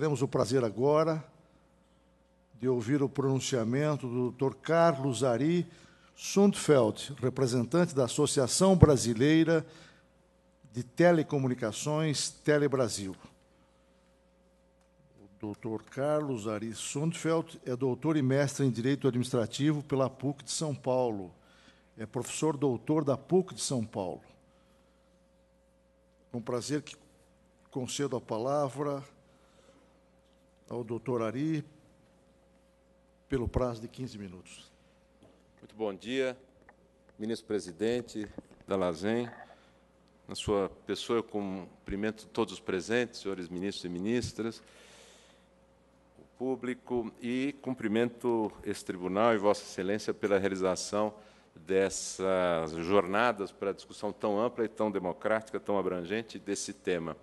Teremos o prazer agora de ouvir o pronunciamento do Dr. Carlos Ari Sundfeld, representante da Associação Brasileira de Telecomunicações, Telebrasil. O Dr. Carlos Ari Sundfeld é doutor e mestre em Direito Administrativo pela PUC de São Paulo. É professor doutor da PUC de São Paulo. Com prazer que concedo a palavra ao doutor Ari pelo prazo de 15 minutos. Muito bom dia, ministro-presidente da LASEM. Na sua pessoa, eu cumprimento todos os presentes, senhores ministros e ministras, o público, e cumprimento esse tribunal e Vossa Excelência pela realização dessas jornadas para a discussão tão ampla e tão democrática, tão abrangente desse tema.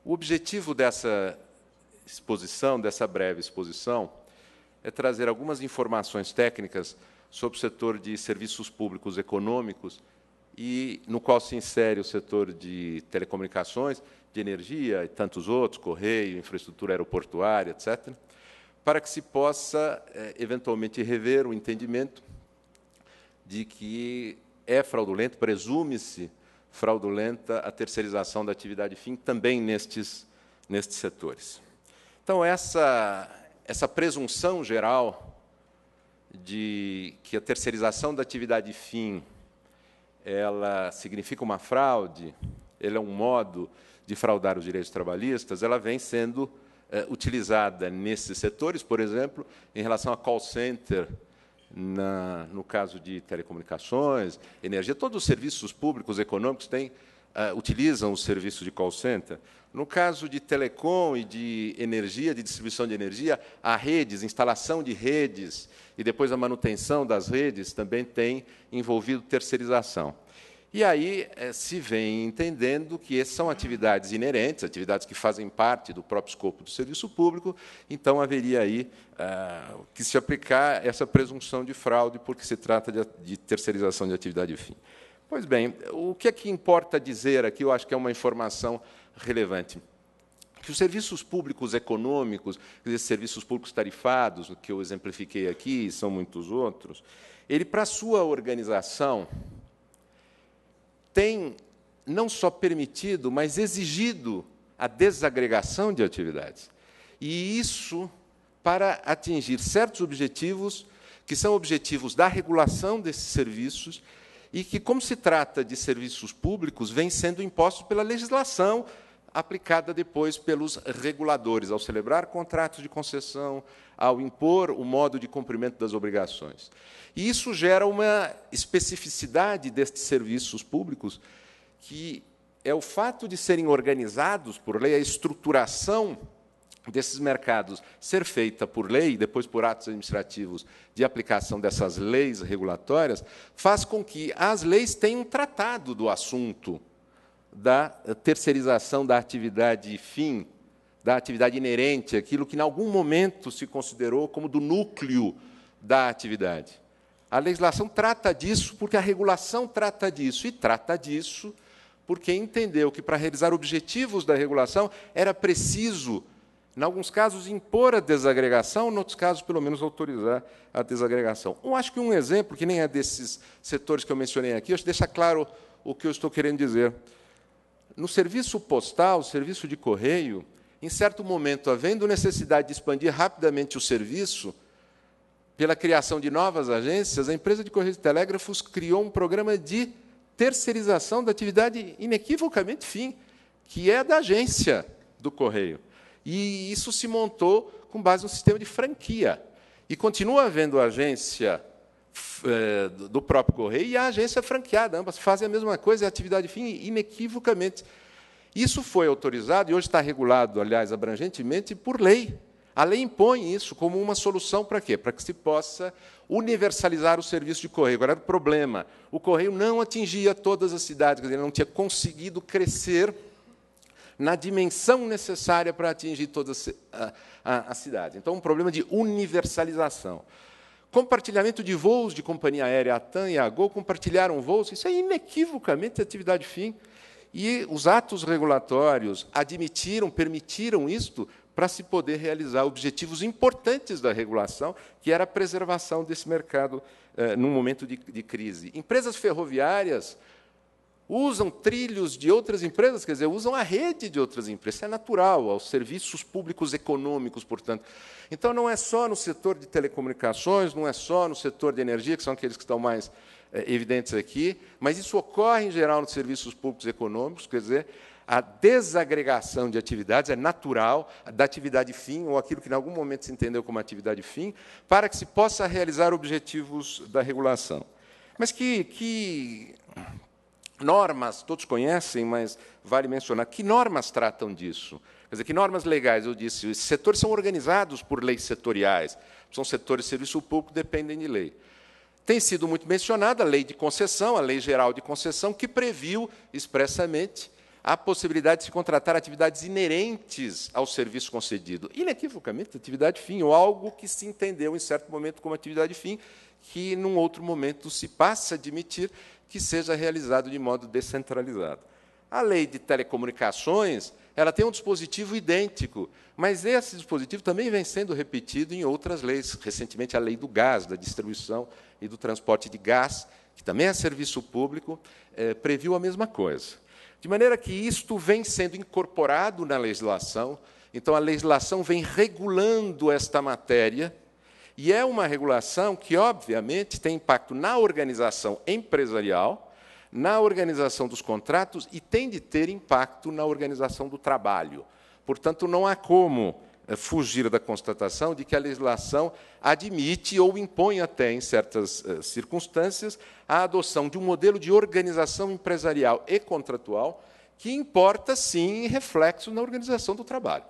O objetivo dessa exposição, dessa breve exposição, é trazer algumas informações técnicas sobre o setor de serviços públicos econômicos e no qual se insere o setor de telecomunicações, de energia e tantos outros, correio, infraestrutura aeroportuária, etc., para que se possa, eventualmente, rever o entendimento de que é fraudulento, presume-se fraudulenta a terceirização da atividade fim também nestes setores. Então, essa presunção geral de que a terceirização da atividade fim ela significa uma fraude, ela é um modo de fraudar os direitos trabalhistas, ela vem sendo utilizada nesses setores, por exemplo, em relação a call center, no caso de telecomunicações, energia, todos os serviços públicos econômicos utilizam o serviço de call center. No caso de telecom e de energia, de distribuição de energia, há redes, instalação de redes e depois a manutenção das redes também tem envolvido terceirização. E aí se vem entendendo que essas são atividades inerentes, atividades que fazem parte do próprio escopo do serviço público, então haveria aí que se aplicar essa presunção de fraude, porque se trata de terceirização de atividade fim. Pois bem, o que é que importa dizer aqui, eu acho que é uma informação relevante, que os serviços públicos econômicos, quer dizer, serviços públicos tarifados, que eu exemplifiquei aqui, e são muitos outros, ele, para a sua organização, tem não só permitido, mas exigido a desagregação de atividades. E isso para atingir certos objetivos, que são objetivos da regulação desses serviços, e que, como se trata de serviços públicos, vêm sendo impostos pela legislação aplicada depois pelos reguladores, ao celebrar contratos de concessão, ao impor o modo de cumprimento das obrigações. E isso gera uma especificidade destes serviços públicos, que é o fato de serem organizados por lei, a estruturação desses mercados ser feita por lei, depois por atos administrativos de aplicação dessas leis regulatórias, faz com que as leis tenham tratado do assunto da terceirização da atividade fim, da atividade inerente, aquilo que, em algum momento, se considerou como do núcleo da atividade. A legislação trata disso porque a regulação trata disso, e trata disso porque entendeu que, para realizar objetivos da regulação, era preciso, em alguns casos, impor a desagregação, em outros casos, pelo menos, autorizar a desagregação. Eu acho que um exemplo, que nem é desses setores que eu mencionei aqui, acho que deixa claro o que eu estou querendo dizer. No serviço postal, serviço de correio, em certo momento, havendo necessidade de expandir rapidamente o serviço, pela criação de novas agências, a empresa de Correios e Telégrafos criou um programa de terceirização da atividade inequivocamente fim, que é da agência do correio. E isso se montou com base no sistema de franquia. E continua havendo a agência do próprio correio e a agência franqueada. Ambas fazem a mesma coisa, é a atividade fim, inequivocamente. Isso foi autorizado, e hoje está regulado, aliás, abrangentemente, por lei. A lei impõe isso como uma solução para quê? Para que se possa universalizar o serviço de correio. Agora, o problema, o correio não atingia todas as cidades, quer dizer, ele não tinha conseguido crescer na dimensão necessária para atingir toda a cidade. Então, um problema de universalização. Compartilhamento de voos de companhia aérea, a TAM e a Gol compartilharam voos, isso é inequivocamente atividade fim. E os atos regulatórios admitiram, permitiram isto para se poder realizar objetivos importantes da regulação, que era a preservação desse mercado num momento de crise. Empresas ferroviárias usam trilhos de outras empresas, quer dizer, usam a rede de outras empresas. Isso é natural, aos serviços públicos econômicos, portanto. Então, não é só no setor de telecomunicações, não é só no setor de energia, que são aqueles que estão mais evidentes aqui, mas isso ocorre, em geral, nos serviços públicos econômicos, quer dizer, a desagregação de atividades é natural, da atividade fim, ou aquilo que, em algum momento, se entendeu como atividade fim, para que se possa realizar objetivos da regulação. Mas que normas, todos conhecem, mas vale mencionar, que normas tratam disso? Quer dizer, que normas legais? Eu disse, esses setores são organizados por leis setoriais, são setores de serviço público, dependem de lei. Tem sido muito mencionada a lei de concessão, a Lei Geral de Concessão, que previu expressamente a possibilidade de se contratar atividades inerentes ao serviço concedido. Inequivocamente, atividade fim, ou algo que se entendeu, em certo momento, como atividade fim, que, num outro momento, se passa a admitir que seja realizado de modo descentralizado. A lei de telecomunicações ela tem um dispositivo idêntico, mas esse dispositivo também vem sendo repetido em outras leis. Recentemente, a lei do gás, da distribuição e do transporte de gás, que também é serviço público, previu a mesma coisa. De maneira que isto vem sendo incorporado na legislação, então a legislação vem regulando esta matéria, e é uma regulação que, obviamente, tem impacto na organização empresarial, na organização dos contratos e tem de ter impacto na organização do trabalho. Portanto, não há como fugir da constatação de que a legislação admite ou impõe até, em certas circunstâncias, a adoção de um modelo de organização empresarial e contratual que importa, sim, reflexo na organização do trabalho.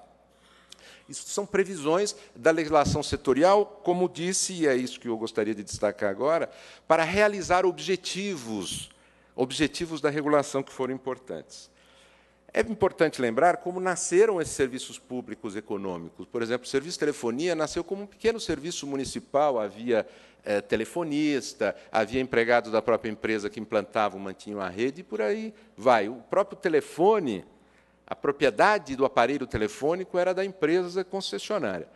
Isso são previsões da legislação setorial, como disse, e é isso que eu gostaria de destacar agora, para realizar objetivos da regulação que foram importantes. É importante lembrar como nasceram esses serviços públicos econômicos. Por exemplo, o serviço de telefonia nasceu como um pequeno serviço municipal, havia telefonista, havia empregados da própria empresa que implantavam, mantinham a rede, e por aí vai. O próprio telefone, a propriedade do aparelho telefônico era da empresa concessionária.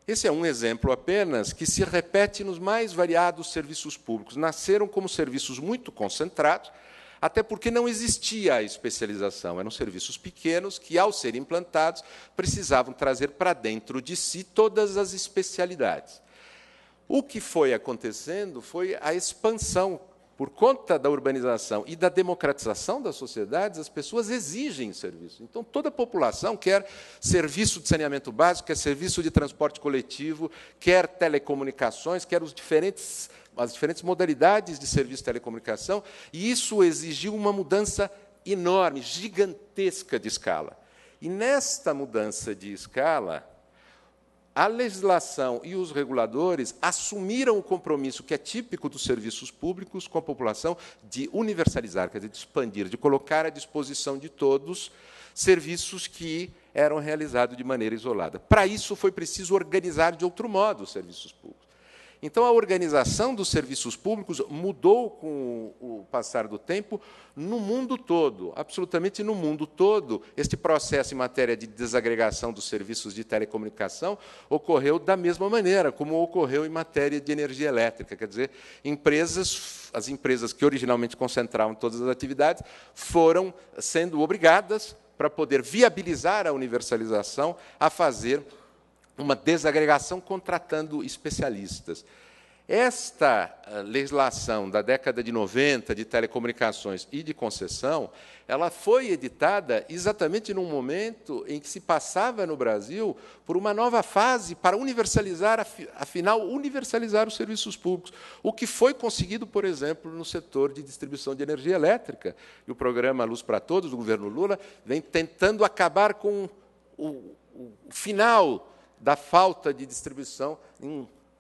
Esse é um exemplo apenas que se repete nos mais variados serviços públicos. Nasceram como serviços muito concentrados, até porque não existia a especialização. Eram serviços pequenos que, ao serem implantados, precisavam trazer para dentro de si todas as especialidades. O que foi acontecendo foi a expansão. Por conta da urbanização e da democratização das sociedades, as pessoas exigem serviço. Então, toda a população quer serviço de saneamento básico, quer serviço de transporte coletivo, quer telecomunicações, quer as diferentes modalidades de serviço de telecomunicação, e isso exigiu uma mudança enorme, gigantesca de escala. E, nesta mudança de escala, a legislação e os reguladores assumiram o compromisso, que é típico dos serviços públicos, com a população, de universalizar, quer dizer, de expandir, de colocar à disposição de todos serviços que eram realizados de maneira isolada. Para isso, foi preciso organizar de outro modo os serviços públicos. Então, a organização dos serviços públicos mudou com o passar do tempo no mundo todo, absolutamente no mundo todo. Este processo em matéria de desagregação dos serviços de telecomunicação ocorreu da mesma maneira como ocorreu em matéria de energia elétrica. Quer dizer, as empresas que originalmente concentravam todas as atividades foram sendo obrigadas, para poder viabilizar a universalização, a fazer uma desagregação contratando especialistas. Esta legislação da década de 90 de telecomunicações e de concessão, ela foi editada exatamente num momento em que se passava no Brasil por uma nova fase para universalizar, afinal, universalizar os serviços públicos, o que foi conseguido, por exemplo, no setor de distribuição de energia elétrica. E o programa Luz para Todos, do governo Lula, vem tentando acabar com o final da falta de distribuição,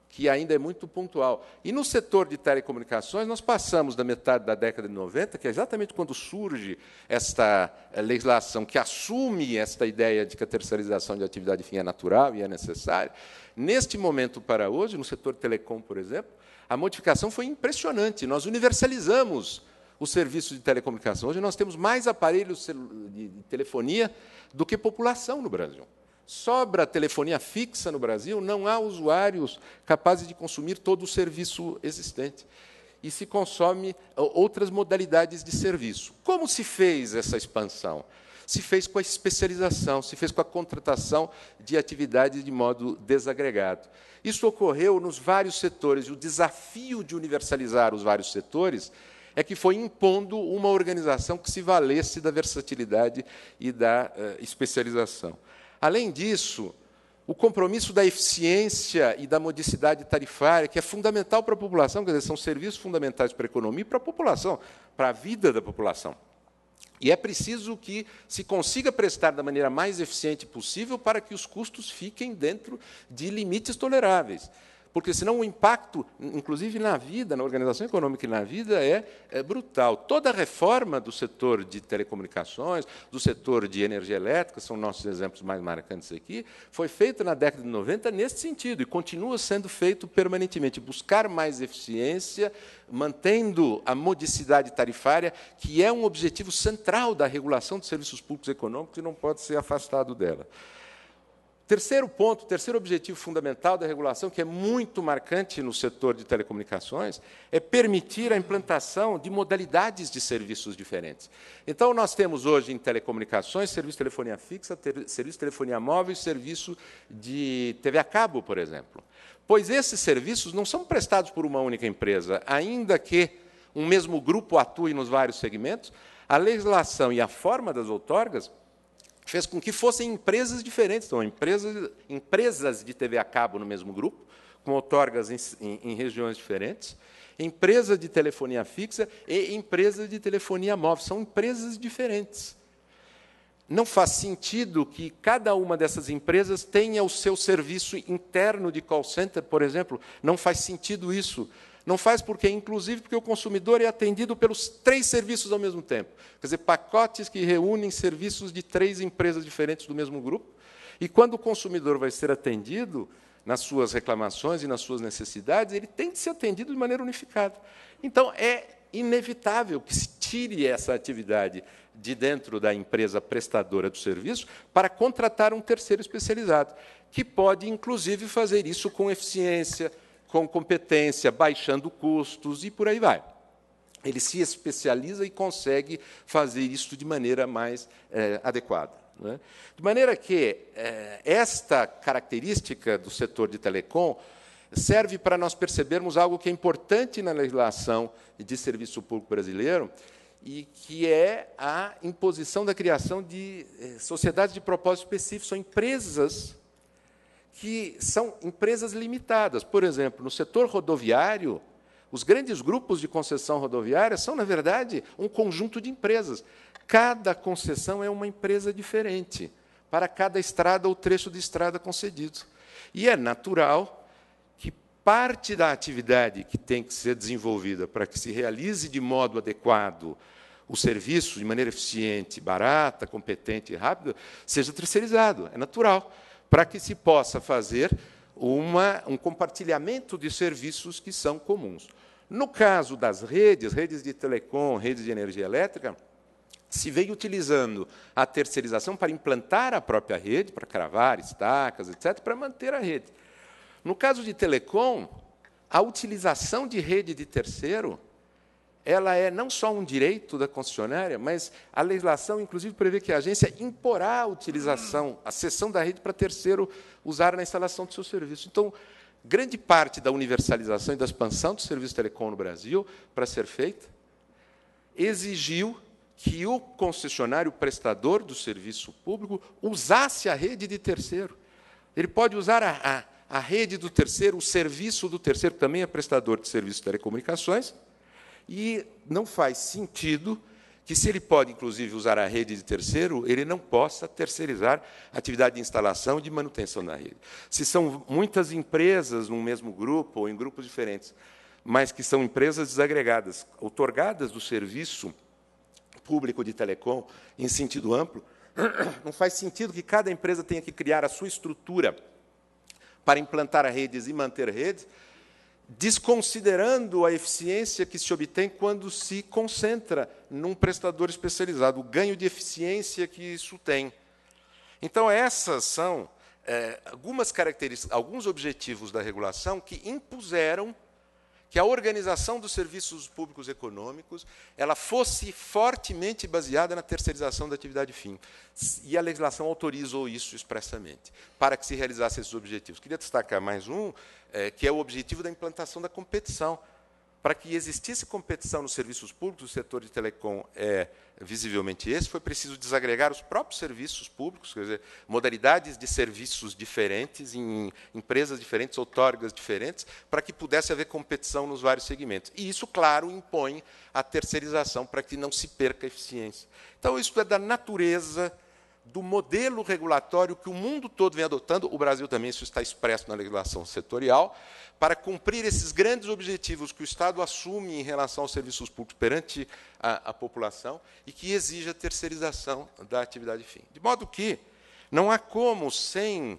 que ainda é muito pontual. E, no setor de telecomunicações, nós passamos da metade da década de 90, que é exatamente quando surge esta legislação que assume esta ideia de que a terceirização de atividade fim é natural e é necessária. Neste momento para hoje, no setor de telecom, por exemplo, a modificação foi impressionante. Nós universalizamos o serviço de telecomunicação. Hoje nós temos mais aparelhos de telefonia do que população no Brasil. Sobra telefonia fixa no Brasil, não há usuários capazes de consumir todo o serviço existente. E se consome outras modalidades de serviço. Como se fez essa expansão? Se fez com a especialização, se fez com a contratação de atividades de modo desagregado. Isso ocorreu nos vários setores, e o desafio de universalizar os vários setores é que foi impondo uma organização que se valesse da versatilidade e da especialização. Além disso, o compromisso da eficiência e da modicidade tarifária, que é fundamental para a população, quer dizer, são serviços fundamentais para a economia e para a população, para a vida da população. E é preciso que se consiga prestar da maneira mais eficiente possível para que os custos fiquem dentro de limites toleráveis. Porque, senão, o impacto, inclusive na vida, na organização econômica e na vida, é brutal. Toda a reforma do setor de telecomunicações, do setor de energia elétrica, são nossos exemplos mais marcantes aqui, foi feita na década de 90 nesse sentido, e continua sendo feito permanentemente, buscar mais eficiência, mantendo a modicidade tarifária, que é um objetivo central da regulação dos serviços públicos econômicos e não pode ser afastado dela. Terceiro ponto, terceiro objetivo fundamental da regulação, que é muito marcante no setor de telecomunicações, é permitir a implantação de modalidades de serviços diferentes. Então, nós temos hoje em telecomunicações serviço de telefonia fixa, serviço de telefonia móvel e serviço de TV a cabo, por exemplo. Pois esses serviços não são prestados por uma única empresa, ainda que um mesmo grupo atue nos vários segmentos, a legislação e a forma das outorgas fez com que fossem empresas diferentes, então, empresas de TV a cabo no mesmo grupo, com outorgas em regiões diferentes, empresa de telefonia fixa e empresa de telefonia móvel. São empresas diferentes. Não faz sentido que cada uma dessas empresas tenha o seu serviço interno de call center, por exemplo. Não faz sentido isso. Não faz porque, inclusive, porque o consumidor é atendido pelos 3 serviços ao mesmo tempo. Quer dizer, pacotes que reúnem serviços de 3 empresas diferentes do mesmo grupo. E, quando o consumidor vai ser atendido nas suas reclamações e nas suas necessidades, ele tem de ser atendido de maneira unificada. Então, é inevitável que se tire essa atividade de dentro da empresa prestadora do serviço para contratar um terceiro especializado, que pode, inclusive, fazer isso com eficiência, com competência, baixando custos e por aí vai. Ele se especializa e consegue fazer isso de maneira mais adequada. Não é? De maneira que esta característica do setor de telecom serve para nós percebermos algo que é importante na legislação de serviço público brasileiro, e que é a imposição da criação de sociedades de propósito específico. São empresas que são empresas limitadas. Por exemplo, no setor rodoviário, os grandes grupos de concessão rodoviária são, na verdade, um conjunto de empresas. Cada concessão é uma empresa diferente, para cada estrada ou trecho de estrada concedido. E é natural que parte da atividade que tem que ser desenvolvida para que se realize de modo adequado o serviço, de maneira eficiente, barata, competente e rápida, seja terceirizado. É natural, para que se possa fazer um compartilhamento de serviços que são comuns. No caso das redes de telecom, redes de energia elétrica, se veio utilizando a terceirização para implantar a própria rede, para cravar estacas, etc., para manter a rede. No caso de telecom, a utilização de rede de terceiro, ela é não só um direito da concessionária, mas a legislação, inclusive, prevê que a agência imporá a utilização, a cessão da rede para terceiro usar na instalação do seu serviço. Então, grande parte da universalização e da expansão do serviço telecom no Brasil, para ser feita, exigiu que o concessionário, o prestador do serviço público, usasse a rede de terceiro. Ele pode usar a rede do terceiro, o serviço do terceiro, que também é prestador de serviços de telecomunicações, e não faz sentido que, se ele pode, inclusive, usar a rede de terceiro, ele não possa terceirizar a atividade de instalação e de manutenção da rede. Se são muitas empresas num mesmo grupo ou em grupos diferentes, mas que são empresas desagregadas, outorgadas do serviço público de telecom em sentido amplo, não faz sentido que cada empresa tenha que criar a sua estrutura para implantar redes e manter redes, desconsiderando a eficiência que se obtém quando se concentra num prestador especializado, o ganho de eficiência que isso tem. Então, essas são algumas características, alguns objetivos da regulação que impuseram que a organização dos serviços públicos econômicos ela fosse fortemente baseada na terceirização da atividade fim. E a legislação autorizou isso expressamente, para que se realizassem esses objetivos. Queria destacar mais um, que é o objetivo da implantação da competição. Para que existisse competição nos serviços públicos, o setor de telecom é visivelmente esse, foi preciso desagregar os próprios serviços públicos, quer dizer, modalidades de serviços diferentes, em empresas diferentes, outorgas diferentes, para que pudesse haver competição nos vários segmentos. E isso, claro, impõe a terceirização para que não se perca a eficiência. Então, isso é da natureza do modelo regulatório que o mundo todo vem adotando, o Brasil também, isso está expresso na legislação setorial, para cumprir esses grandes objetivos que o Estado assume em relação aos serviços públicos perante a população e que exige a terceirização da atividade fim. De modo que não há como, sem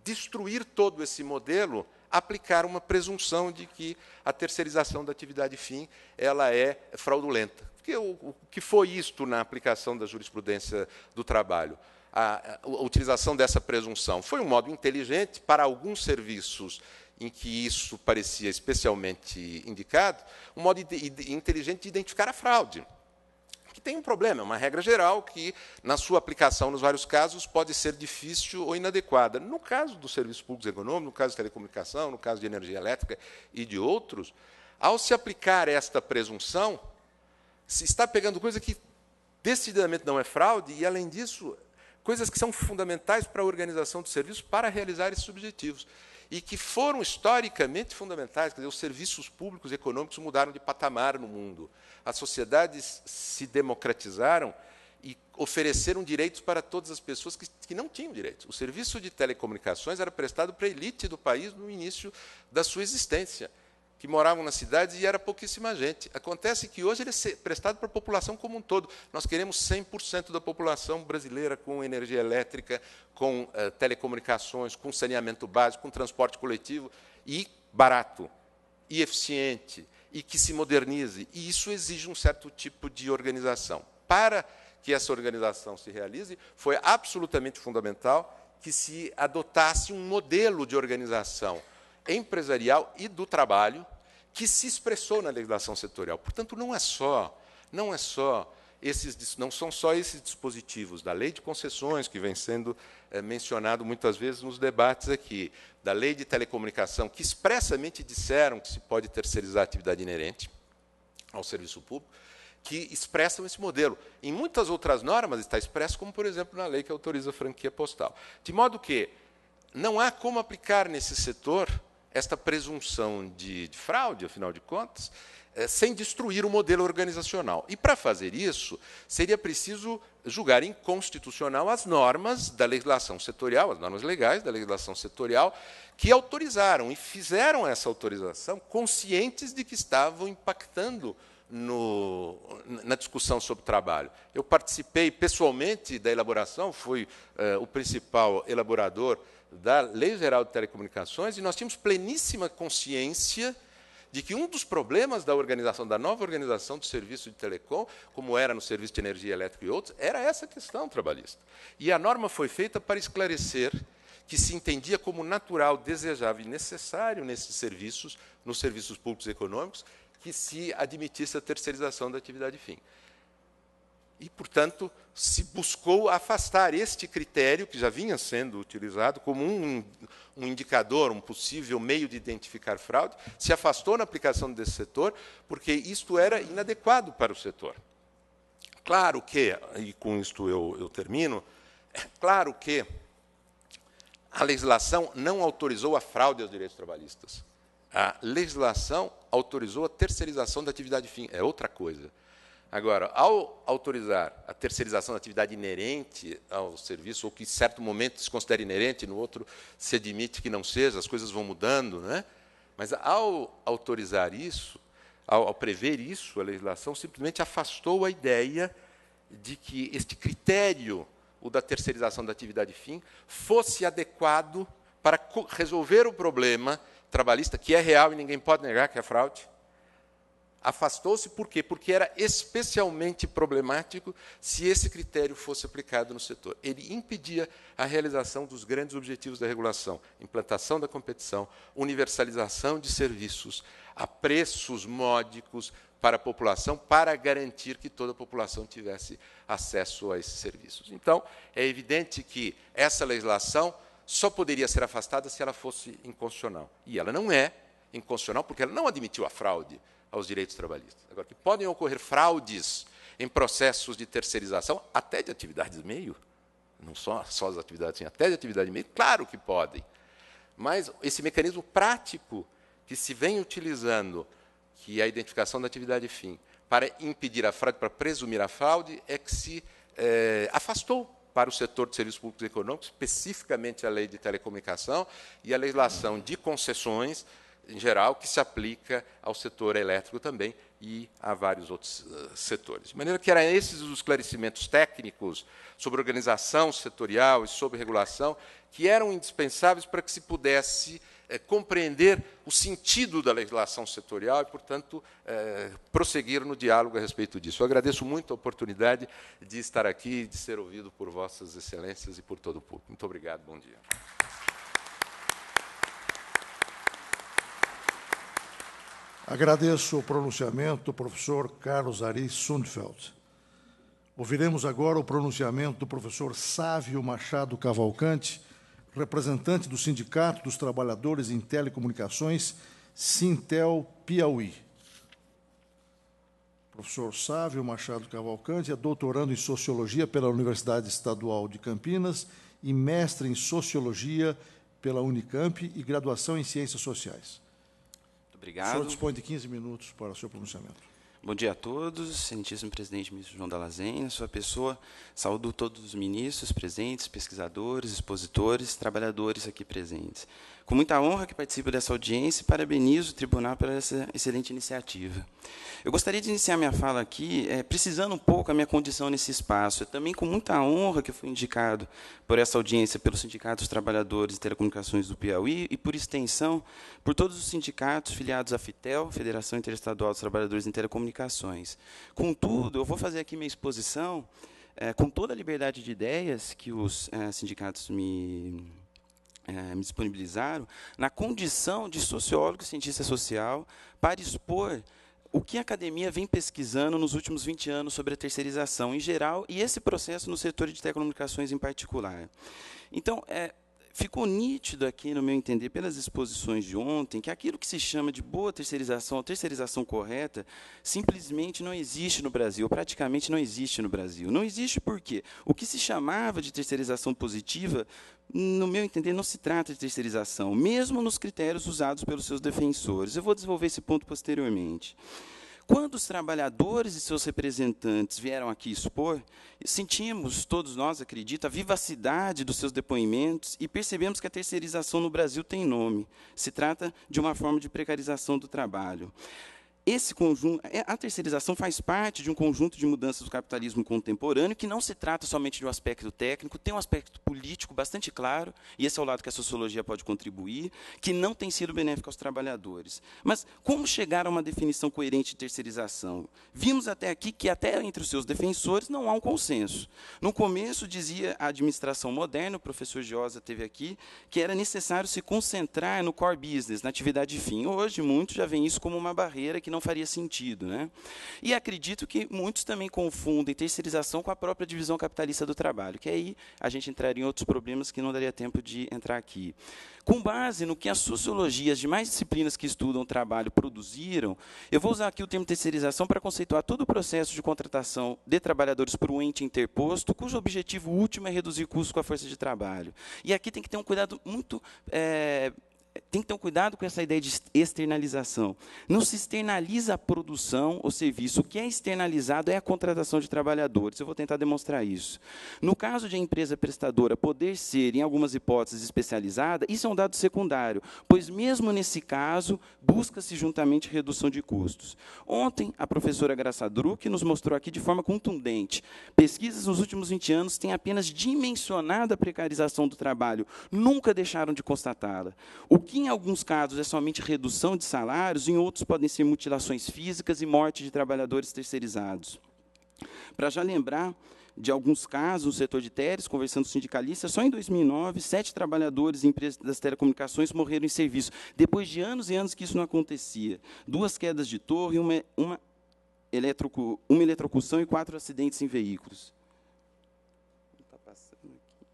destruir todo esse modelo, aplicar uma presunção de que a terceirização da atividade fim ela é fraudulenta. Porque o que foi isto na aplicação da jurisprudência do trabalho? A utilização dessa presunção foi um modo inteligente para alguns serviços em que isso parecia especialmente indicado, um modo inteligente de identificar a fraude. Que tem um problema, é uma regra geral que, na sua aplicação nos vários casos, pode ser difícil ou inadequada. No caso dos serviços públicos econômicos, no caso de telecomunicação, no caso de energia elétrica e de outros, ao se aplicar esta presunção, se está pegando coisa que decididamente não é fraude e, além disso, coisas que são fundamentais para a organização do serviço para realizar esses objetivos e que foram historicamente fundamentais. Quer dizer, os serviços públicos econômicos mudaram de patamar no mundo. As sociedades se democratizaram e ofereceram direitos para todas as pessoas que não tinham direitos. O serviço de telecomunicações era prestado para a elite do país no início da sua existência, que moravam nas cidades e era pouquíssima gente. Acontece que hoje ele é prestado para a população como um todo. Nós queremos 100% da população brasileira com energia elétrica, com telecomunicações, com saneamento básico, com transporte coletivo, e barato, e eficiente, e que se modernize. E isso exige um certo tipo de organização. Para que essa organização se realize, foi absolutamente fundamental que se adotasse um modelo de organização empresarial e do trabalho que se expressou na legislação setorial. Portanto, não são só esses dispositivos da lei de concessões que vem sendo mencionado muitas vezes nos debates aqui, da lei de telecomunicação, que expressamente disseram que se pode terceirizar a atividade inerente ao serviço público, que expressam esse modelo. Em muitas outras normas está expresso, como, por exemplo, na lei que autoriza a franquia postal. De modo que não há como aplicar nesse setor esta presunção de fraude, afinal de contas, sem destruir o modelo organizacional. E, para fazer isso, seria preciso julgar inconstitucional as normas da legislação setorial, as normas legais da legislação setorial, que autorizaram e fizeram essa autorização conscientes de que estavam impactando na discussão sobre trabalho. Eu participei pessoalmente da elaboração, fui o principal elaborador da Lei Geral de Telecomunicações, e nós tínhamos pleníssima consciência de que um dos problemas da organização, da nova organização do serviço de telecom, como era no serviço de energia elétrica e outros, era essa questão trabalhista. E a norma foi feita para esclarecer que se entendia como natural, desejável e necessário nesses serviços, nos serviços públicos econômicos, que se admitisse a terceirização da atividade fim. E, portanto, se buscou afastar este critério, que já vinha sendo utilizado como um indicador, um possível meio de identificar fraude, se afastou na aplicação desse setor, porque isto era inadequado para o setor. Claro que, e com isto eu termino, é claro que a legislação não autorizou a fraude aos direitos trabalhistas. A legislação autorizou a terceirização da atividade fim, é outra coisa. Agora, ao autorizar a terceirização da atividade inerente ao serviço, ou que em certo momento se considera inerente, no outro se admite que não seja, as coisas vão mudando, né? Mas, ao autorizar isso, ao prever isso, a legislação simplesmente afastou a ideia de que este critério, o da terceirização da atividade fim, fosse adequado para resolver o problema trabalhista, que é real e ninguém pode negar que é fraude, Afastou-se por quê? Porque era especialmente problemático se esse critério fosse aplicado no setor. Ele impedia a realização dos grandes objetivos da regulação: implantação da competição, universalização de serviços a preços módicos para a população, para garantir que toda a população tivesse acesso a esses serviços. Então, é evidente que essa legislação só poderia ser afastada se ela fosse inconstitucional. E ela não é inconstitucional porque ela não admitiu a fraude aos direitos trabalhistas. Agora, que podem ocorrer fraudes em processos de terceirização, até de atividades meio, não só as atividades, até de atividade meio, claro que podem. Mas esse mecanismo prático que se vem utilizando, que é a identificação da atividade fim, para impedir a fraude, para presumir a fraude, é que se afastou para o setor de serviços públicos econômicos, especificamente a lei de telecomunicação e a legislação de concessões, em geral, que se aplica ao setor elétrico também e a vários outros setores. De maneira que eram esses os esclarecimentos técnicos sobre organização setorial e sobre regulação que eram indispensáveis para que se pudesse compreender o sentido da legislação setorial e, portanto, prosseguir no diálogo a respeito disso. Eu agradeço muito a oportunidade de estar aqui e de ser ouvido por Vossas Excelências e por todo o público. Muito obrigado, bom dia. Agradeço o pronunciamento do professor Carlos Ari Sundfeld. Ouviremos agora o pronunciamento do professor Sávio Machado Cavalcante, representante do Sindicato dos Trabalhadores em Telecomunicações, Sintel Piauí. O professor Sávio Machado Cavalcante é doutorando em Sociologia pela Universidade Estadual de Campinas e mestre em Sociologia pela Unicamp e graduação em Ciências Sociais. Obrigado. O senhor dispõe de 15 minutos para o seu pronunciamento. Bom dia a todos, excelentíssimo presidente ministro João Dall'Azenha, na sua pessoa, saúdo todos os ministros presentes, pesquisadores, expositores, trabalhadores aqui presentes. Com muita honra que participo dessa audiência e parabenizo o tribunal por essa excelente iniciativa. Eu gostaria de iniciar minha fala aqui precisando um pouco a minha condição nesse espaço. É também com muita honra que eu fui indicado por essa audiência pelo Sindicato dos Trabalhadores de Telecomunicações do Piauí e, por extensão, por todos os sindicatos filiados à FITEL, Federação Interestadual dos Trabalhadores em Telecomunicações. Contudo, eu vou fazer aqui minha exposição com toda a liberdade de ideias que os sindicatos me disponibilizaram, na condição de sociólogo e cientista social, para expor o que a academia vem pesquisando nos últimos 20 anos sobre a terceirização em geral e esse processo no setor de telecomunicações em particular. Então, ficou nítido aqui, no meu entender, pelas exposições de ontem, que aquilo que se chama de boa terceirização, ou terceirização correta, simplesmente não existe no Brasil, ou praticamente não existe no Brasil. Não existe por quê? O que se chamava de terceirização positiva, no meu entender, não se trata de terceirização, mesmo nos critérios usados pelos seus defensores. Eu vou desenvolver esse ponto posteriormente. Quando os trabalhadores e seus representantes vieram aqui expor, sentimos, todos nós, acredito, a vivacidade dos seus depoimentos e percebemos que a terceirização no Brasil tem nome. Se trata de uma forma de precarização do trabalho. Esse conjunto, a terceirização faz parte de um conjunto de mudanças do capitalismo contemporâneo, que não se trata somente de um aspecto técnico, tem um aspecto político bastante claro, e esse é o lado que a sociologia pode contribuir, que não tem sido benéfico aos trabalhadores. Mas como chegar a uma definição coerente de terceirização? Vimos até aqui que, até entre os seus defensores, não há um consenso. No começo, dizia a administração moderna, o professor Giosa teve aqui, que era necessário se concentrar no core business, na atividade fim. Hoje, muitos já veem isso como uma barreira que não faria sentido, né? E acredito que muitos também confundem terceirização com a própria divisão capitalista do trabalho, que aí a gente entraria em outros problemas que não daria tempo de entrar aqui. Com base no que as sociologias de mais disciplinas que estudam o trabalho produziram, eu vou usar aqui o termo terceirização para conceituar todo o processo de contratação de trabalhadores por um ente interposto, cujo objetivo último é reduzir custos com a força de trabalho. E aqui tem que ter um cuidado muito tem que ter um cuidado com essa ideia de externalização. Não se externaliza a produção ou serviço. O que é externalizado é a contratação de trabalhadores. Eu vou tentar demonstrar isso. No caso de a empresa prestadora poder ser, em algumas hipóteses, especializada, isso é um dado secundário, pois, mesmo nesse caso, busca-se juntamente redução de custos. Ontem, a professora Graça Druck nos mostrou aqui de forma contundente. Pesquisas nos últimos 20 anos têm apenas dimensionado a precarização do trabalho, nunca deixaram de constatá-la. O que, em alguns casos, é somente redução de salários, em outros podem ser mutilações físicas e morte de trabalhadores terceirizados. Para já lembrar de alguns casos no setor de teles, conversando com sindicalistas, só em 2009, 7 trabalhadores em empresas das telecomunicações morreram em serviço, depois de anos e anos que isso não acontecia. 2 quedas de torre, uma eletrocução e 4 acidentes em veículos. Está passando aqui.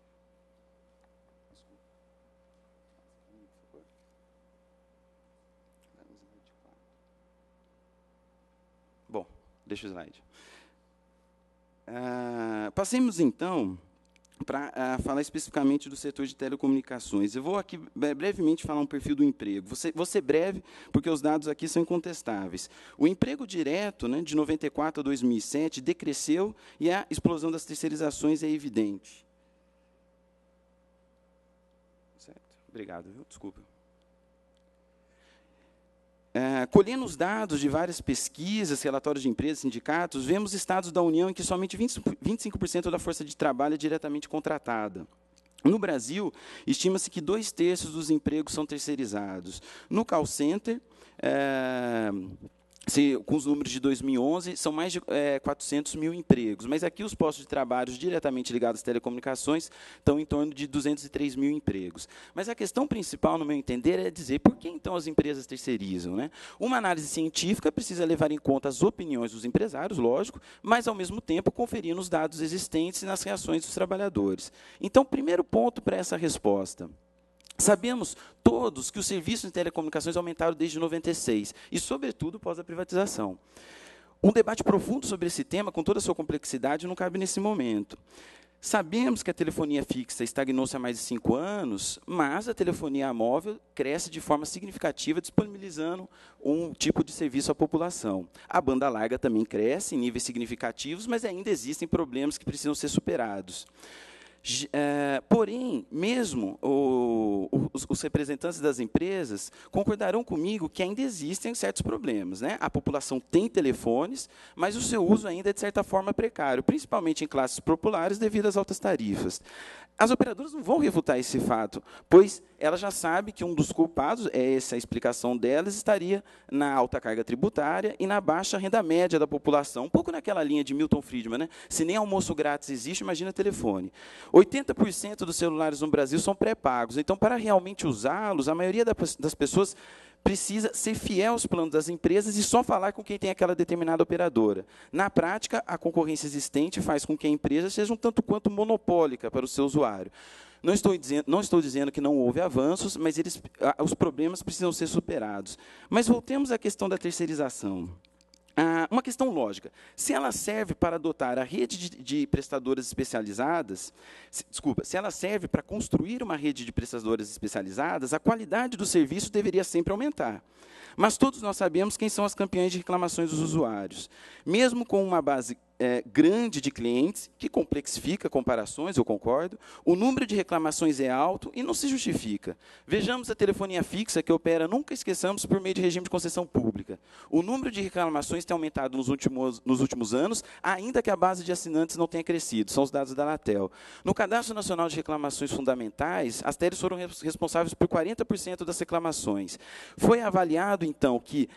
Bom, deixa o slide. Passemos, então, para falar especificamente do setor de telecomunicações. Eu vou aqui brevemente falar um perfil do emprego. Vou ser breve, porque os dados aqui são incontestáveis. O emprego direto, né, de 94 a 2007, decresceu e a explosão das terceirizações é evidente. Certo? Obrigado, viu? Desculpa. Colhendo os dados de várias pesquisas, relatórios de empresas, sindicatos, vemos estados da União em que somente 25% da força de trabalho é diretamente contratada. No Brasil, estima-se que 2/3 dos empregos são terceirizados. No call center, com os números de 2011, são mais de 400 mil empregos. Mas aqui os postos de trabalho diretamente ligados às telecomunicações estão em torno de 203 mil empregos. Mas a questão principal, no meu entender, é dizer por que, então, as empresas terceirizam, né? Uma análise científica precisa levar em conta as opiniões dos empresários, lógico, mas, ao mesmo tempo, conferir nos dados existentes e nas reações dos trabalhadores. Então, primeiro ponto para essa resposta. Sabemos todos que os serviços de telecomunicações aumentaram desde 96, e, sobretudo, após a privatização. Um debate profundo sobre esse tema, com toda a sua complexidade, não cabe nesse momento. Sabemos que a telefonia fixa estagnou-se há mais de 5 anos, mas a telefonia móvel cresce de forma significativa, disponibilizando um tipo de serviço à população. A banda larga também cresce em níveis significativos, mas ainda existem problemas que precisam ser superados. Porém, mesmo os representantes das empresas concordarão comigo que ainda existem certos problemas, né? A população tem telefones, mas o seu uso ainda é, de certa forma, precário, principalmente em classes populares, devido às altas tarifas. As operadoras não vão refutar esse fato, pois ela já sabe que um dos culpados, essa a explicação delas, estaria na alta carga tributária e na baixa renda média da população, um pouco naquela linha de Milton Friedman, né? Se nem almoço grátis existe, imagina telefone. 80% dos celulares no Brasil são pré-pagos, então, para realmente usá-los, a maioria das pessoas precisa ser fiel aos planos das empresas e só falar com quem tem aquela determinada operadora. Na prática, a concorrência existente faz com que a empresa seja um tanto quanto monopólica para o seu usuário. Não estou dizendo que não houve avanços, mas os problemas precisam ser superados. Mas voltemos à questão da terceirização. Uma questão lógica. Se ela serve para adotar a rede de prestadoras especializadas, se ela serve para construir uma rede de prestadoras especializadas, a qualidade do serviço deveria sempre aumentar. Mas todos nós sabemos quem são as campeãs de reclamações dos usuários. Mesmo com uma base grande de clientes, que complexifica comparações, eu concordo, o número de reclamações é alto e não se justifica. Vejamos a telefonia fixa, que opera, nunca esqueçamos, por meio de regime de concessão pública. O número de reclamações tem aumentado nos últimos anos, ainda que a base de assinantes não tenha crescido, são os dados da Anatel. No Cadastro Nacional de Reclamações Fundamentais, as teles foram responsáveis por 40% das reclamações. Foi avaliado, então, que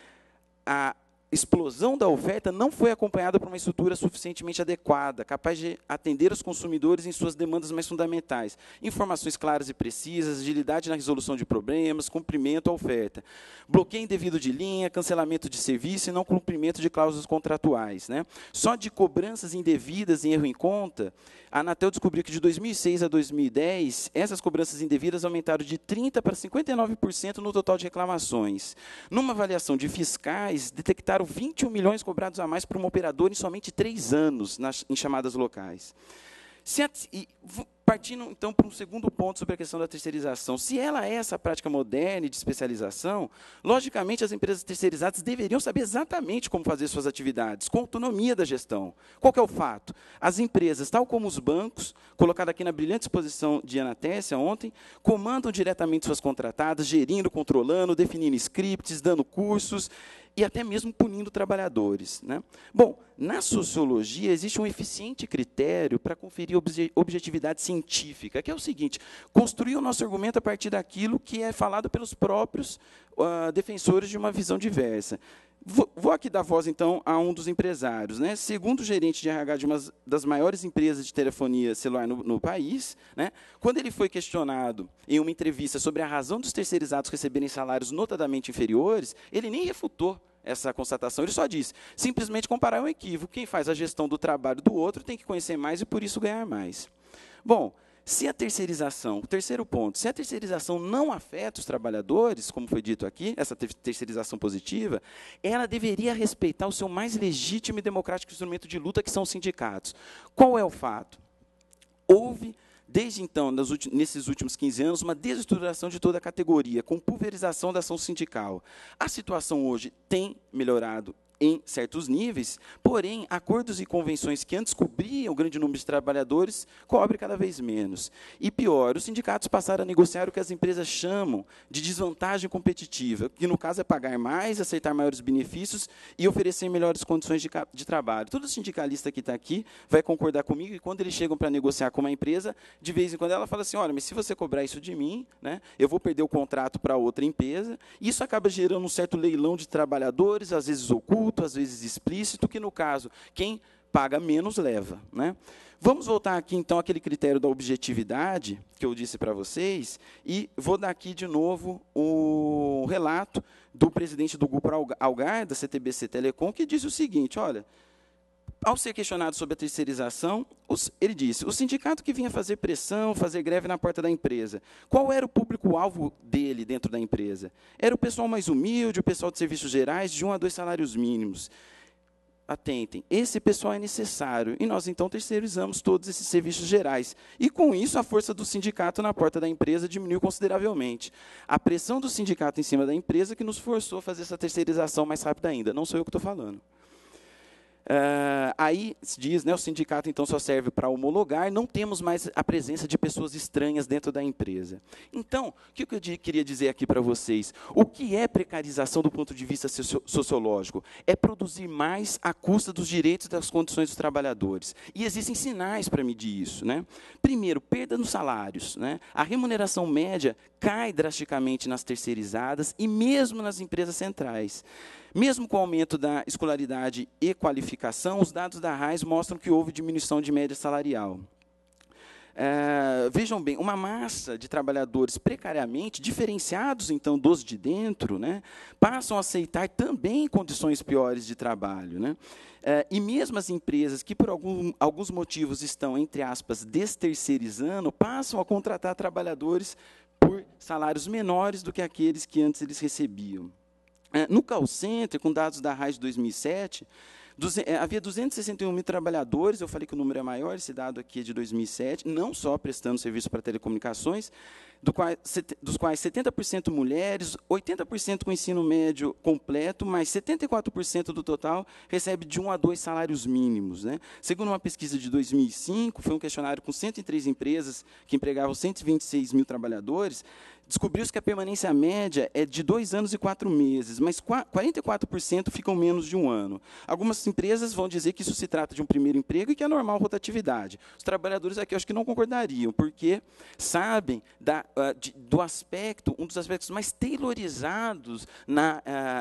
a explosão da oferta não foi acompanhada por uma estrutura suficientemente adequada, capaz de atender os consumidores em suas demandas mais fundamentais. Informações claras e precisas, agilidade na resolução de problemas, cumprimento à oferta. Bloqueio indevido de linha, cancelamento de serviço e não cumprimento de cláusulas contratuais, né? Só de cobranças indevidas em erro em conta, a Anatel descobriu que de 2006 a 2010, essas cobranças indevidas aumentaram de 30% para 59% no total de reclamações. Numa avaliação de fiscais, detectaram 21 milhões cobrados a mais por um operador em somente 3 anos em chamadas locais. Partindo, então, para um segundo ponto sobre a questão da terceirização. Se ela é essa prática moderna de especialização, logicamente, as empresas terceirizadas deveriam saber exatamente como fazer suas atividades, com autonomia da gestão. Qual que é o fato? As empresas, tal como os bancos, colocado aqui na brilhante exposição de Ana Tessia ontem, comandam diretamente suas contratadas, gerindo, controlando, definindo scripts, dando cursos, e até mesmo punindo trabalhadores, né? Bom, na sociologia, existe um eficiente critério para conferir objetividade científica, que é o seguinte: construir o nosso argumento a partir daquilo que é falado pelos próprios defensores de uma visão diversa. Vou aqui dar voz, então, a um dos empresários, né? Segundo o gerente de RH de uma das maiores empresas de telefonia celular no país, né, quando ele foi questionado em uma entrevista sobre a razão dos terceirizados receberem salários notadamente inferiores, ele nem refutou essa constatação. Ele só disse: simplesmente comparar é um equívoco. Quem faz a gestão do trabalho do outro tem que conhecer mais e, por isso, ganhar mais. Bom, se a terceirização, terceiro ponto, se a terceirização não afeta os trabalhadores, como foi dito aqui, essa terceirização positiva, ela deveria respeitar o seu mais legítimo e democrático instrumento de luta, que são os sindicatos. Qual é o fato? Houve, desde então, nesses últimos 15 anos, uma desestruturação de toda a categoria, com pulverização da ação sindical. A situação hoje tem melhorado em certos níveis, porém, acordos e convenções que antes cobriam o grande número de trabalhadores, cobrem cada vez menos. E pior, os sindicatos passaram a negociar o que as empresas chamam de desvantagem competitiva, que, no caso, é pagar mais, aceitar maiores benefícios e oferecer melhores condições de trabalho. Todo sindicalista que está aqui vai concordar comigo que, quando eles chegam para negociar com uma empresa, de vez em quando ela fala assim: olha, mas se você cobrar isso de mim, né, eu vou perder o contrato para outra empresa. Isso acaba gerando um certo leilão de trabalhadores, às vezes oculto, às vezes explícito, que, no caso, quem paga menos leva, né? Vamos voltar aqui, então, àquele critério da objetividade que eu disse para vocês, e vou dar aqui, de novo, o relato do presidente do Grupo Algar, da CTBC Telecom, que diz o seguinte: olha, ao ser questionado sobre a terceirização, ele disse: o sindicato que vinha fazer pressão, fazer greve na porta da empresa, qual era o público-alvo dele dentro da empresa? Era o pessoal mais humilde, o pessoal de serviços gerais, de 1 a 2 salários mínimos. Atentem, esse pessoal é necessário, e nós, então, terceirizamos todos esses serviços gerais. E, com isso, a força do sindicato na porta da empresa diminuiu consideravelmente. A pressão do sindicato em cima da empresa que nos forçou a fazer essa terceirização mais rápida ainda. Não sou eu que estou falando. Aí se diz, né, o sindicato, então, só serve para homologar, não temos mais a presença de pessoas estranhas dentro da empresa. Então, o que eu queria dizer aqui para vocês? O que é precarização do ponto de vista sociológico? É produzir mais à custa dos direitos e das condições dos trabalhadores. E existem sinais para medir isso, né? Primeiro, perda nos salários, né? A remuneração média cai drasticamente nas terceirizadas e mesmo nas empresas centrais. Mesmo com o aumento da escolaridade e qualificação, os dados da RAIS mostram que houve diminuição de média salarial. Vejam bem, uma massa de trabalhadores precariamente, diferenciados, então, dos de dentro, né, passam a aceitar também condições piores de trabalho, né? E mesmo as empresas que, por alguns motivos, estão, entre aspas, desterceirizando, passam a contratar trabalhadores por salários menores do que aqueles que antes eles recebiam. No call center, com dados da RAIS de 2007, havia 261 mil trabalhadores, eu falei que o número é maior, esse dado aqui é de 2007, não só prestando serviço para telecomunicações, dos quais 70% mulheres, 80% com ensino médio completo, mas 74% do total recebe de 1 a 2 salários mínimos, né? Segundo uma pesquisa de 2005, foi um questionário com 103 empresas que empregavam 126 mil trabalhadores, descobriu-se que a permanência média é de 2 anos e 4 meses, mas 44% ficam menos de 1 ano. Algumas empresas vão dizer que isso se trata de um primeiro emprego e que é normal rotatividade. Os trabalhadores aqui, eu acho que não concordariam, porque sabem do aspecto, um dos aspectos mais tailorizados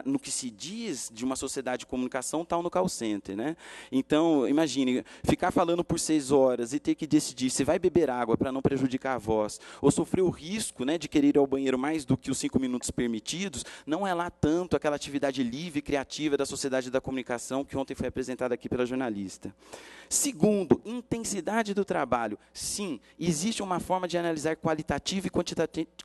no que se diz de uma sociedade de comunicação, tal no call center, né? Então, imagine, ficar falando por 6 horas e ter que decidir se vai beber água para não prejudicar a voz, ou sofrer o risco, né, de querer ir ao banheiro mais do que os 5 minutos permitidos, não é lá tanto aquela atividade livre e criativa da sociedade da comunicação que ontem foi apresentada aqui pela jornalista. Segundo, intensidade do trabalho. Sim, existe uma forma de analisar qualitativa e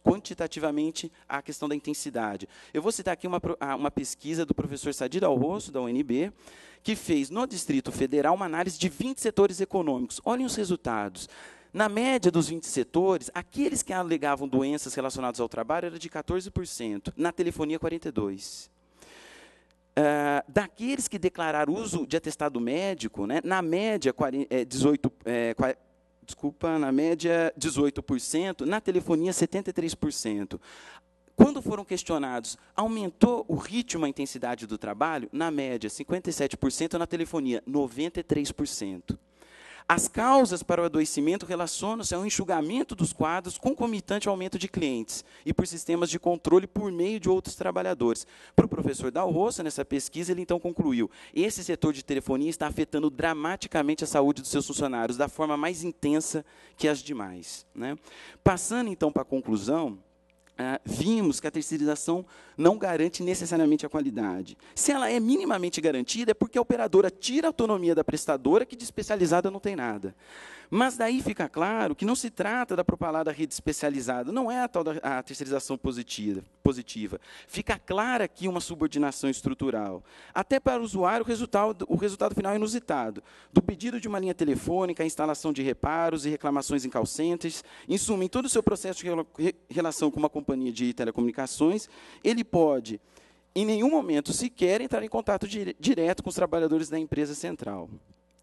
quantitativamente a questão da intensidade. Eu vou citar aqui uma pesquisa do professor Sadir Alrosso, da UNB, que fez, no Distrito Federal, uma análise de 20 setores econômicos. Olhem os resultados. Na média dos 20 setores, aqueles que alegavam doenças relacionadas ao trabalho era de 14%, na telefonia, 42%. Daqueles que declararam uso de atestado médico, né, na média, 18%, na telefonia, 73%. quando foram questionados, aumentou o ritmo, a intensidade do trabalho? Na média, 57%, na telefonia, 93%. As causas para o adoecimento relacionam-se ao enxugamento dos quadros concomitante ao aumento de clientes e por sistemas de controle por meio de outros trabalhadores. Para o professor Dal Roça, nessa pesquisa, ele então concluiu: esse setor de telefonia está afetando dramaticamente a saúde dos seus funcionários, da forma mais intensa que as demais, né? Passando então para a conclusão, vimos que a terceirização não garante necessariamente a qualidade. Se ela é minimamente garantida, é porque a operadora tira a autonomia da prestadora, que de especializada não tem nada. Mas daí fica claro que não se trata da propalada rede especializada, não é a tal da terceirização positiva. Fica clara aqui uma subordinação estrutural. Até para o usuário, o resultado final é inusitado. Do pedido de uma linha telefônica, a instalação de reparos e reclamações em call centers, em suma, em todo o seu processo de relação com uma companhia de telecomunicações, ele pode, em nenhum momento sequer, entrar em contato direto com os trabalhadores da empresa central,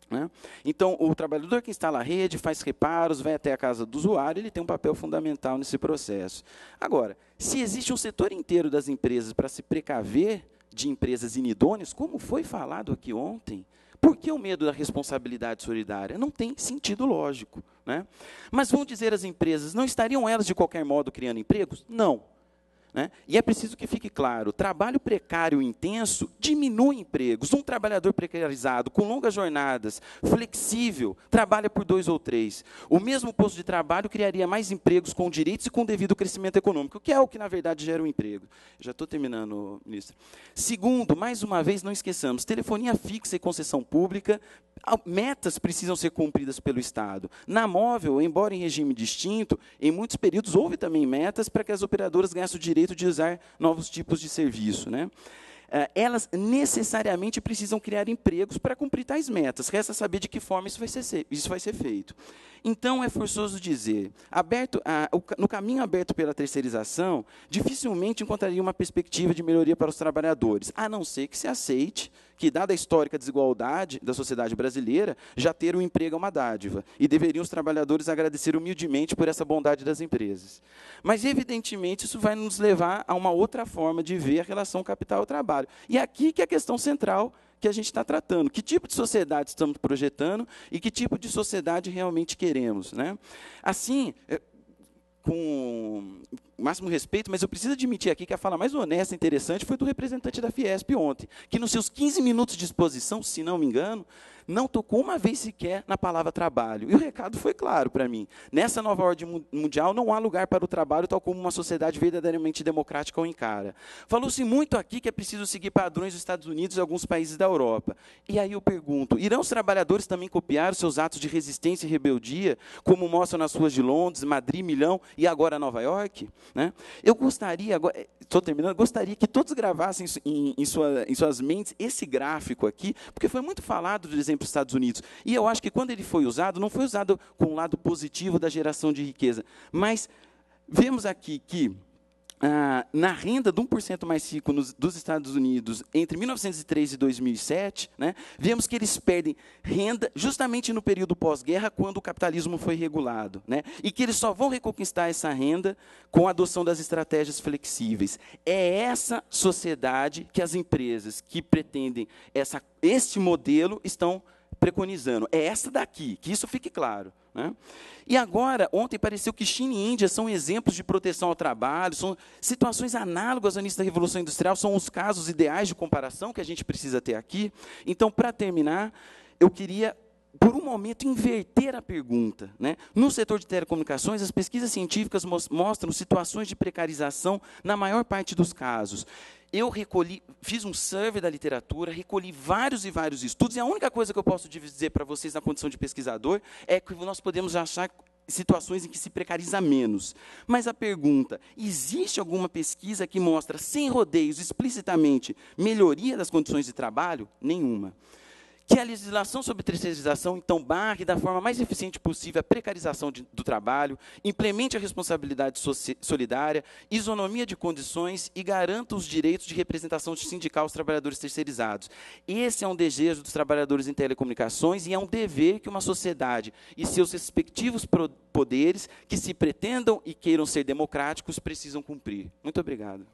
né? Então, o trabalhador que instala a rede, faz reparos, vai até a casa do usuário, ele tem um papel fundamental nesse processo. Agora, se existe um setor inteiro das empresas para se precaver de empresas inidôneas, como foi falado aqui ontem, por que o medo da responsabilidade solidária? Não tem sentido lógico, né? Mas vão dizer as empresas, não estariam elas, de qualquer modo, criando empregos? Não. Né? E é preciso que fique claro, trabalho precário e intenso diminui empregos. Um trabalhador precarizado, com longas jornadas, flexível, trabalha por 2 ou 3. O mesmo posto de trabalho criaria mais empregos com direitos e com devido crescimento econômico, que é o que, na verdade, gera um emprego. Já estou terminando, ministro. Segundo, mais uma vez, não esqueçamos, telefonia fixa e concessão pública, metas precisam ser cumpridas pelo Estado. Na móvel, embora em regime distinto, em muitos períodos houve também metas para que as operadoras ganhassem o direito de usar novos tipos de serviço, né? Elas necessariamente precisam criar empregos para cumprir tais metas. Resta saber de que forma isso vai ser feito. Então, é forçoso dizer, no caminho aberto pela terceirização, dificilmente encontraria uma perspectiva de melhoria para os trabalhadores, a não ser que se aceite que, dada a histórica desigualdade da sociedade brasileira, já ter um emprego é uma dádiva, e deveriam os trabalhadores agradecer humildemente por essa bondade das empresas. Mas, evidentemente, isso vai nos levar a uma outra forma de ver a relação capital-trabalho. E é aqui que é a questão central que a gente está tratando. Que tipo de sociedade estamos projetando e que tipo de sociedade realmente queremos, né? Assim, com o máximo respeito, mas eu preciso admitir aqui que a fala mais honesta e interessante foi do representante da Fiesp ontem, que nos seus 15 minutos de exposição, se não me engano, não tocou uma vez sequer na palavra trabalho. E o recado foi claro para mim. Nessa nova ordem mundial não há lugar para o trabalho tal como uma sociedade verdadeiramente democrática o encara. Falou-se muito aqui que é preciso seguir padrões dos Estados Unidos e alguns países da Europa. E aí eu pergunto, irão os trabalhadores também copiar os seus atos de resistência e rebeldia, como mostram nas ruas de Londres, Madrid, Milão e agora Nova York? Né? Eu gostaria, agora, estou terminando, gostaria que todos gravassem em suas mentes esse gráfico aqui, porque foi muito falado do exemplo dos Estados Unidos. E eu acho que quando ele foi usado, não foi usado com o lado positivo da geração de riqueza. Mas vemos aqui que, na renda de 1% mais rico dos Estados Unidos, entre 1903 e 2007, né, vemos que eles perdem renda justamente no período pós-guerra, quando o capitalismo foi regulado, né, e que eles só vão reconquistar essa renda com a adoção das estratégias flexíveis. É essa sociedade que as empresas que pretendem este modelo estão preconizando. É essa daqui, que isso fique claro, né? E agora, ontem pareceu que China e Índia são exemplos de proteção ao trabalho, são situações análogas ao início da Revolução Industrial, são os casos ideais de comparação que a gente precisa ter aqui. Então, para terminar, eu queria, por um momento, inverter a pergunta, né? No setor de telecomunicações, as pesquisas científicas mostram situações de precarização na maior parte dos casos. Eu fiz um survey da literatura, recolhi vários e vários estudos, e a única coisa que eu posso dizer para vocês na condição de pesquisador é que nós podemos achar situações em que se precariza menos. Mas a pergunta, existe alguma pesquisa que mostra, sem rodeios, explicitamente, melhoria das condições de trabalho? Nenhuma. Que a legislação sobre terceirização, então, barre da forma mais eficiente possível a precarização do trabalho, implemente a responsabilidade solidária, isonomia de condições e garanta os direitos de representação sindical aos trabalhadores terceirizados. Esse é um desejo dos trabalhadores em telecomunicações e é um dever que uma sociedade e seus respectivos poderes, que se pretendam e queiram ser democráticos, precisam cumprir. Muito obrigado.